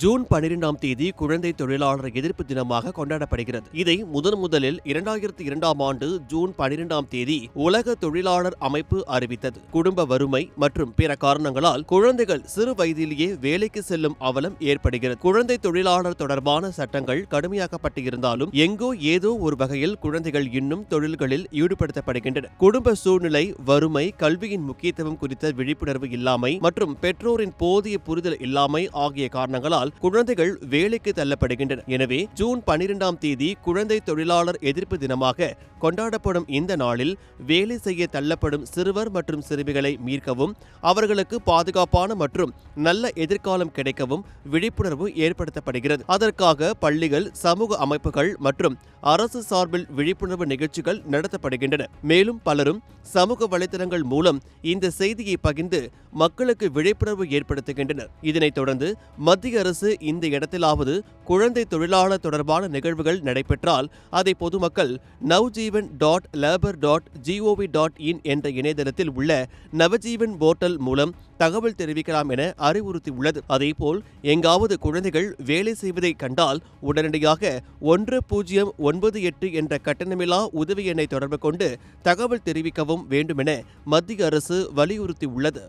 June 12ஆம் தேதி குழந்தை தொழிலாளர் எதிர்ப்பு தினமாக கொண்டாடப்படுகிறது. இதை முதலில் 2002ஆம் ஆண்டு ஜூன் 12ஆம் தேதி உலக தொழிலாளர் அமைப்பு அறிவித்தது. குடும்ப வறுமை மற்றும் பிற காரணங்களால் குழந்தைகள் சிறு வயதிலேயே வேலைக்கு செல்லும் அவலம் ஏற்படுகிறது. குழந்தை தொழிலாளர் தொடர்பான சட்டங்கள் கடுமையாக்கப்பட்டு இருந்தாலும் எங்கோ ஏதோ ஒரு வகையில் குழந்தைகள் இன்னும் தொழில்களில் ஈடுபடுத்தப்படுகின்றன. குடும்ப சூழ்நிலை, வறுமை, கல்வியின் முக்கியத்துவம் குறித்த விழிப்புணர்வு இல்லாமை மற்றும் பெற்றோரின் போதிய புரிதல் இல்லாமை ஆகிய காரணங்களால் குழந்தைகள் வேலைக்கு தள்ளப்படுகின்றன. எனவே ஜூன் 12ஆம் தேதி குழந்தை தொழிலாளர் எதிர்ப்பு தினமாக கொண்டாடப்படும் இந்த நாளில் வேலை செய்ய தள்ளப்படும் சிறுவர் மற்றும் சிறுமிகளை மீட்கவும் அவர்களுக்கு பாதுகாப்பான மற்றும் நல்ல எதிர்காலம் கிடைக்கவும் விழிப்புணர்வு ஏற்படுத்தப்படுகிறது. அதற்காக பள்ளிகள், சமூக அமைப்புகள் மற்றும் அரசு சார்பில் விழிப்புணர்வு நிகழ்ச்சிகள் நடத்தப்படுகின்றன. மேலும் பலரும் சமூக வலைதளங்கள் மூலம் இந்த செய்தியை பகிர்ந்து மக்களுக்கு விழிப்புணர்வு ஏற்படுத்துகின்றனர். இதனைத் தொடர்ந்து மத்திய அரசு இந்த இடத்திலாவது குழந்தை தொழிலாளர் தொடர்பான நிகழ்வுகள் நடைபெற்றால் அதை பொதுமக்கள் navjeevan.labor.gov.in என்ற இணையதளத்தில் உள்ள நவஜீவன் போர்ட்டல் மூலம் தகவல் தெரிவிக்கலாம் என அறிவுறுத்தியுள்ளது. அதேபோல் எங்காவது குழந்தைகள் வேலை செய்வதை கண்டால் உடனடியாக 1098 என்ற கட்டணமில்லா உதவி எண்ணை தொடர்பு கொண்டு தகவல் தெரிவிக்கவும் வேண்டும் என மத்திய அரசு வலியுறுத்தியுள்ளது.